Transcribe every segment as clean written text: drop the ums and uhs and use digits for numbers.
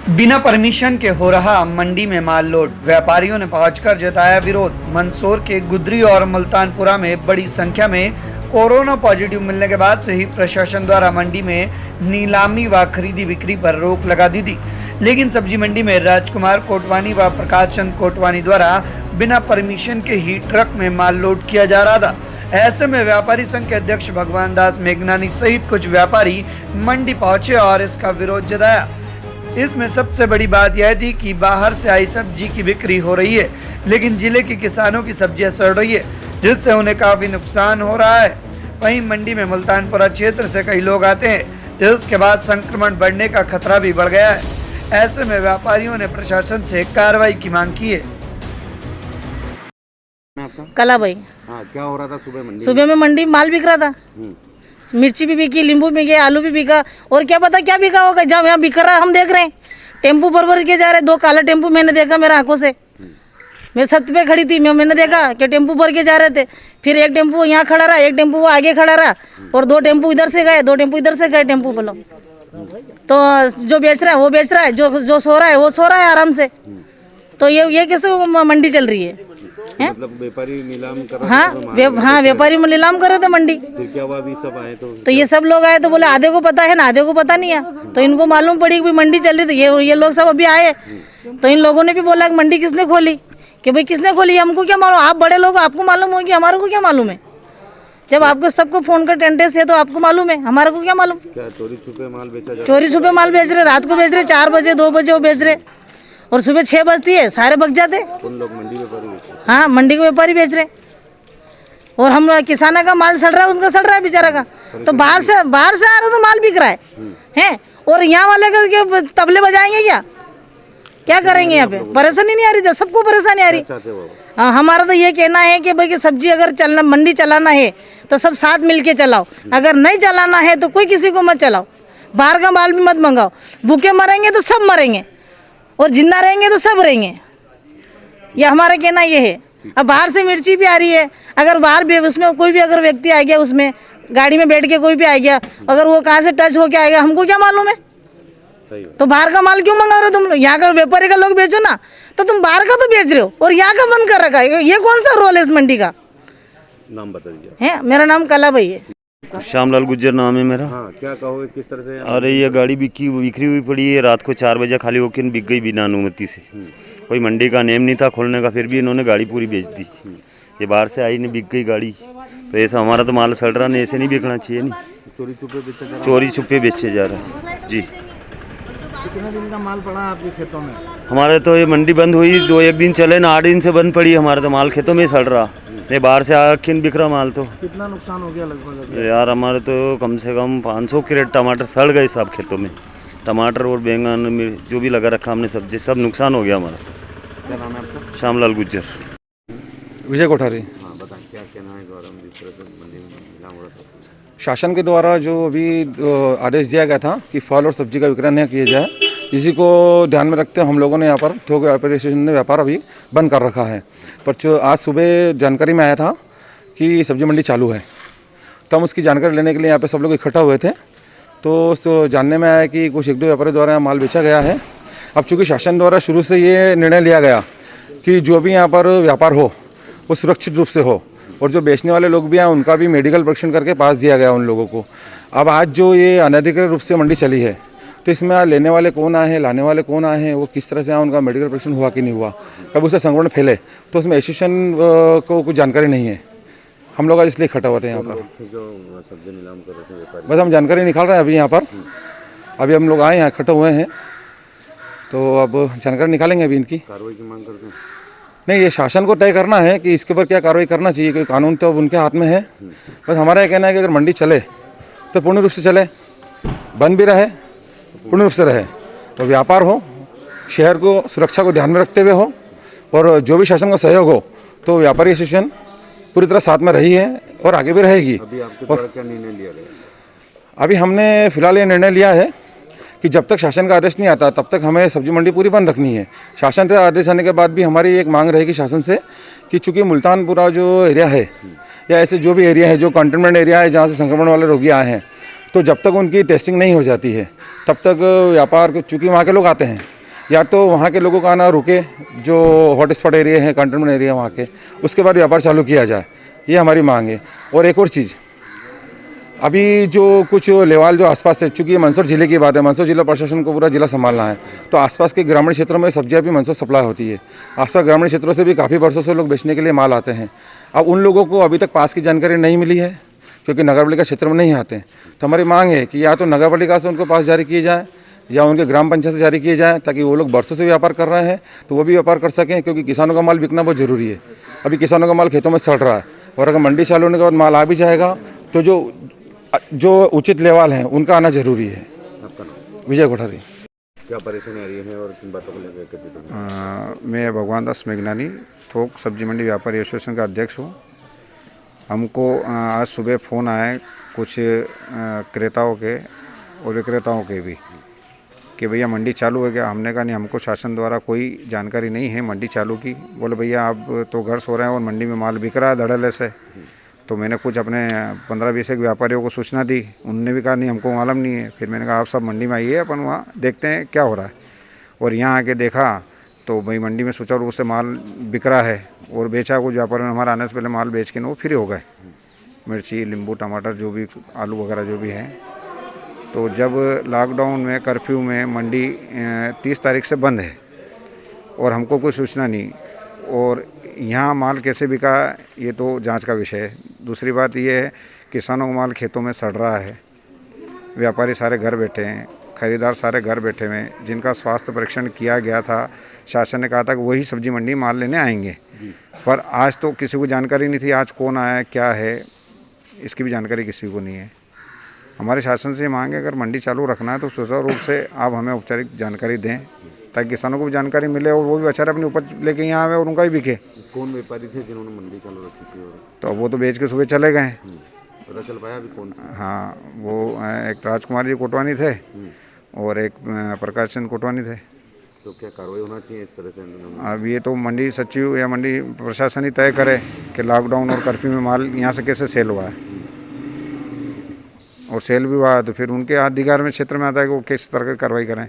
बिना परमिशन के हो रहा मंडी में माल लोड, व्यापारियों ने पहुंचकर जताया विरोध। मंदसौर के गुदरी और मुल्तानपुरा में बड़ी संख्या में कोरोना पॉजिटिव मिलने के बाद से ही प्रशासन द्वारा मंडी में नीलामी व खरीदी बिक्री पर रोक लगा दी थी। लेकिन सब्जी मंडी में राजकुमार कोटवानी व प्रकाश चंद कोटवानी द्वारा बिना परमिशन के ही ट्रक में माल लोड किया जा रहा था। ऐसे में व्यापारी संघ के अध्यक्ष भगवान दास मेघनानी सहित कुछ व्यापारी मंडी पहुंचे और इसका विरोध जताया। इसमें सबसे बड़ी बात यह थी कि बाहर से आई सब्जी की बिक्री हो रही है, लेकिन जिले के किसानों की सब्जियां सड़ रही है, जिससे उन्हें काफी नुकसान हो रहा है। वहीं मंडी में मुल्तानपुरा क्षेत्र से कई लोग आते हैं, जिसके बाद संक्रमण बढ़ने का खतरा भी बढ़ गया है। ऐसे में व्यापारियों ने प्रशासन से कार्रवाई की मांग की है। कला भाई, हाँ, क्या हो रहा था सुबह मंडी? सुबह में मंडी माल बिक रहा था। मिर्ची भी बिकी, नींबू भी बिके, आलू भी बिका, और क्या पता क्या बिका होगा। जब यहाँ बिक रहा हम देख रहे हैं, टेम्पू भर के जा रहे, 2 काला टेम्पू मैंने देखा मेरे आंखों से। मैं छत पे खड़ी थी, मैंने देखा कि टेम्पू भर के जा रहे थे। फिर एक टेम्पू यहाँ खड़ा रहा, एक टेम्पू वो आगे खड़ा रहा, और 2 टेम्पू इधर से गए, 2 टेम्पू इधर से गए। टेम्पू बोलो तो जो बेच रहा है वो बेच रहा है, जो सो रहा है वो सो रहा है आराम से। तो ये कैसे मंडी चल रही है? मतलब व्यापारी नीलाम कर रहे हाँ, व्यापारी में नीलाम कर रहे थे मंडी। फिर क्या हुआ? अभी सब आए तो ये सब लोग आए तो बोले आधे को पता है ना, आधे को पता नहीं है। तो इनको मालूम पड़ी कि मंडी चल रही थी। ये लोग सब अभी आए, तो इन लोगों ने भी बोला कि मंडी किसने खोली, कि भाई किसने खोली, हमको क्या मालूम। आप बड़े लोग, आपको मालूम होगी, हमारे को क्या मालूम है। जब आपको सबको फोन कर टेंटे से तो आपको मालूम है, हमारे को क्या मालूम। क्या चोरी छुपे माल बेचा जा? चोरी छुपे माल बेच रहे, रात को बेच रहे, 4 बजे 2 बजे वो बेच रहे, और सुबह 6 बजती है सारे भग जाते। उन लोग मंडी व्यापारी बेच रहे? हाँ, मंडी के व्यापारी बेच रहे, और हम किसानों का माल सड़ रहा है, उनका सड़ रहा है बेचारा का। तो बाहर से आ रहा तो माल बिक रहा है, और यहाँ वाले का तबले बजाएंगे क्या करेंगे? यहाँ पे परेशानी नहीं आ रही, सबको परेशानी आ रही। हाँ, हमारा तो ये कहना है कि भाई कि सब्जी अगर चलना, मंडी चलाना है तो सब साथ मिलके चलाओ। अगर नहीं चलाना है तो कोई किसी को मत चलाओ, बाहर का माल भी मत मंगाओ। भूखे मरेंगे तो सब मरेंगे, और जिंदा रहेंगे तो सब रहेंगे। ये हमारा कहना ये है। अब बाहर से मिर्ची भी आ रही है, अगर बाहर भी उसमें कोई भी अगर व्यक्ति आ गया, उसमें गाड़ी में बैठ के कोई भी आ गया, अगर वो कहाँ से टच होके आएगा हमको क्या मालूम है। तो बाहर का माल क्यों मंगा रहे हो तुम लोग? यहाँ का व्यापारी का लोग बेचो ना, तो तुम बाहर का तो बेच रहे हो और यहाँ का बंद कर रखा है। ये कौन सा रोल है इस मंडी का? नाम बता दीजिए। है, मेरा नाम कला भाई है। श्यामलाल गुज्जर नाम है मेरा। हाँ, क्या कहोगे, किस तरह से? अरे ये गाड़ी बिक्री हुई पड़ी है, रात को 4 बजे खाली होकर बिक गई बिना अनुमति से। कोई मंडी का नेम नहीं था खोलने का, फिर भी इन्होंने गाड़ी पूरी बेच दी। ये बाहर से आई नहीं, बिक गई गाड़ी। तो ऐसा हमारा तो माल सड़ रहा नहीं, ऐसे नहीं बिकना चाहिए। नहीं, चोरी छुपे बेचे जा रहा है जी। कितने दिन का माल पड़ा आपके खेतों में? हमारे तो ये मंडी बंद हुई 2-1 दिन चले ना, 8 दिन से बंद पड़ी। हमारे तो माल खेतों में ही सड़ रहा, ये बाहर से आके बिक रहा माल। तो कितना नुकसान हो गया लगभग? यार हमारे तो कम से कम 500 क्रेट टमाटर सड़ गए सब खेतों में। टमाटर और बैंगन जो भी लगा रखा हमने सब्जी, सब नुकसान हो गया हमारा। क्या नाम है आपका? श्यामलाल गुज्जर। विजय कोठारी। हाँ, बताएं क्या कहना है द्वारा जिस तरह से मंडी में नीलाम हो रहा था? शासन के द्वारा जो अभी आदेश दिया गया था कि फल और सब्जी का विक्रय न किया जाए, इसी को ध्यान में रखते हुए हम लोगों ने यहाँ पर थोक व्यापारी एसोसिएशन ने व्यापार अभी बंद कर रखा है। पर जो आज सुबह जानकारी में आया था कि सब्जी मंडी चालू है, तो हम उसकी जानकारी लेने के लिए यहाँ पे सब लोग इकट्ठा हुए थे। तो जानने में आया कि कुछ 1-2 व्यापारी द्वारा यहाँ माल बेचा गया है। अब चूँकि शासन द्वारा शुरू से ये निर्णय लिया गया कि जो भी यहाँ पर व्यापार हो वो सुरक्षित रूप से हो, और जो बेचने वाले लोग भी हैं उनका भी मेडिकल परीक्षण करके पास दिया गया उन लोगों को। अब आज जो ये अनधिकृत रूप से मंडी चली है, तो इसमें लेने वाले कौन आए हैं, लाने वाले कौन आए हैं, वो किस तरह से उनका मेडिकल परीक्षण हुआ कि नहीं हुआ, कब उससे संक्रमण फैले, तो उसमें एसोसिएशन को कुछ जानकारी नहीं है। हम लोग आज इसलिए इकट्ठा हुए थे यहाँ पर। जो सब्जी नीलाम कर रहे थे व्यापारी, बस हम जानकारी निकाल रहे हैं अभी यहाँ पर। अभी हम लोग आए यहाँ इकट्ठे हुए हैं, तो अब जानकारी निकालेंगे अभी इनकी। कार्रवाई की मांग करते हैं? नहीं, ये शासन को तय करना है कि इसके ऊपर क्या कार्रवाई करना चाहिए, क्योंकि कानून तो अब उनके हाथ में है। बस हमारा ये कहना है कि अगर मंडी चले तो पूर्ण रूप से चले, बंद भी रहे, पूर्ण रूप से रहे, तो व्यापार हो, शहर को सुरक्षा को ध्यान में रखते हुए हो, और जो भी शासन का सहयोग हो, तो व्यापारी एसोसिएशन पूरी तरह साथ में रही है और आगे भी रहेगी। अभी आपके द्वारा क्या निर्णय लिया गया? अभी हमने फिलहाल ये निर्णय लिया है कि जब तक शासन का आदेश नहीं आता तब तक हमें सब्जी मंडी पूरी बंद रखनी है। शासन से आदेश आने के बाद भी हमारी एक मांग रहेगी शासन से कि चूँकि मुल्तानपुरा जो एरिया है, या ऐसे जो भी एरिया है जो कंटेनमेंट एरिया है जहाँ से संक्रमण वाले रोगी आए हैं, तो जब तक उनकी टेस्टिंग नहीं हो जाती है तब तक व्यापार, चूँकि वहाँ के लोग आते हैं, या तो वहाँ के लोगों का आना रुके, जो हॉटस्पॉट एरिया है, कंटेनमेंट एरिया वहाँ के, उसके बाद व्यापार चालू किया जाए, ये हमारी मांग है। और एक और चीज़, अभी जो कुछ लेवाल जो आसपास है, चूँकि मंदसौर जिले की बात है, मंदसौर जिला प्रशासन को पूरा जिला संभालना है, तो आसपास के ग्रामीण क्षेत्रों में सब्जियां भी मंदसौर सप्लाई होती है। आसपास ग्रामीण क्षेत्रों से भी काफ़ी वर्षों से लोग बेचने के लिए माल आते हैं। अब उन लोगों को अभी तक पास की जानकारी नहीं मिली है, क्योंकि नगरपालिका क्षेत्र में नहीं आते हैं। तो हमारी मांग है कि या तो नगरपालिका से उनको पास जारी किए जाए या उनके ग्राम पंचायत से जारी किए जाए, ताकि वो लोग वर्षों से व्यापार कर रहे हैं तो वो भी व्यापार कर सकें, क्योंकि किसानों का माल बिकना बहुत ज़रूरी है। अभी किसानों का माल खेतों में सड़ रहा है, और अगर मंडी चालू होने के बाद माल आ भी जाएगा तो जो उचित लेवाल हैं उनका आना जरूरी है। आपका नाम? विजय कोठारी। क्या परेशानी आ रही है और किन बातों को लेकर एकत्रित हुए? मैं भगवान दास मेघनानी, थोक सब्जी मंडी व्यापारी एसोसिएशन का अध्यक्ष हूँ। हमको आज सुबह फ़ोन आए कुछ क्रेताओं के और विक्रेताओं के भी कि भैया मंडी चालू है क्या। हमने कहा नहीं, हमको शासन द्वारा कोई जानकारी नहीं है मंडी चालू की। बोले भैया आप तो घर सो रहे हैं और मंडी में माल बिक रहा है धड़ल्ले से। तो मैंने कुछ अपने 15-20 एक व्यापारियों को सूचना दी, उनने भी कहा नहीं हमको मालूम नहीं है। फिर मैंने कहा आप सब मंडी में आइए, अपन वहाँ देखते हैं क्या हो रहा है। और यहाँ आके देखा तो भाई मंडी में सुचारू रूप से माल बिक रहा है और बेचा कुछ व्यापारियों ने। हमारा आने से पहले माल बेच के वो फ्री हो गए, मिर्ची, नींबू, टमाटर, जो भी आलू वगैरह जो भी है। तो जब लॉकडाउन में, कर्फ्यू में मंडी 30 तारीख से बंद है और हमको कोई सूचना नहीं, और यहाँ माल कैसे बिका ये तो जांच का विषय है। दूसरी बात ये है, किसानों का माल खेतों में सड़ रहा है, व्यापारी सारे घर बैठे हैं, खरीदार सारे घर बैठे हुए हैं। जिनका स्वास्थ्य परीक्षण किया गया था, शासन ने कहा था कि वही सब्जी मंडी माल लेने आएंगे, पर आज तो किसी को जानकारी नहीं थी आज कौन आया क्या है, इसकी भी जानकारी किसी को नहीं है। हमारे शासन से मांग है, अगर मंडी चालू रखना है तो सुचारू रूप से आप हमें औपचारिक जानकारी दें, ताकि किसानों को भी जानकारी मिले और वो भी बेचारे अपनी उपज लेके यहाँ आवे और उनका भी बिके। कौन व्यापारी थे जिन्होंने मंडी चालू रखी थी? तो वो तो बेच के सुबह चले गए। पता चल पाया अभी कौन था? हाँ, वो एक राजकुमार जी कोटवानी थे और एक प्रकाश चंद कोटवानी थे। तो क्या कार्रवाई होना चाहिए इस तरह से? अब ये तो मंडी सचिव या मंडी प्रशासन ही तय करे कि लॉकडाउन और कर्फ्यू में माल यहाँ से कैसे सेल हुआ है, और सेल भी हुआ है तो फिर उनके अधिकार में क्षेत्र में आता है कि वो किस तरह की कार्रवाई करें।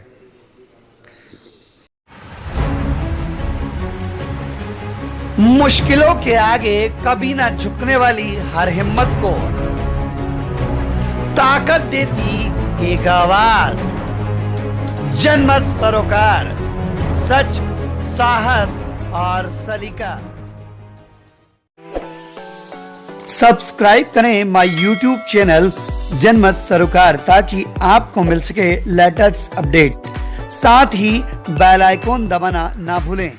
मुश्किलों के आगे कभी ना झुकने वाली हर हिम्मत को ताकत देती एक आवाज, जनमत सरोकार, सच, साहस और सलीका। सब्सक्राइब करें माय यूट्यूब चैनल जनमत सरोकार, ताकि आपको मिल सके लेटेस्ट अपडेट। साथ ही बेल आइकॉन दबाना ना भूलें।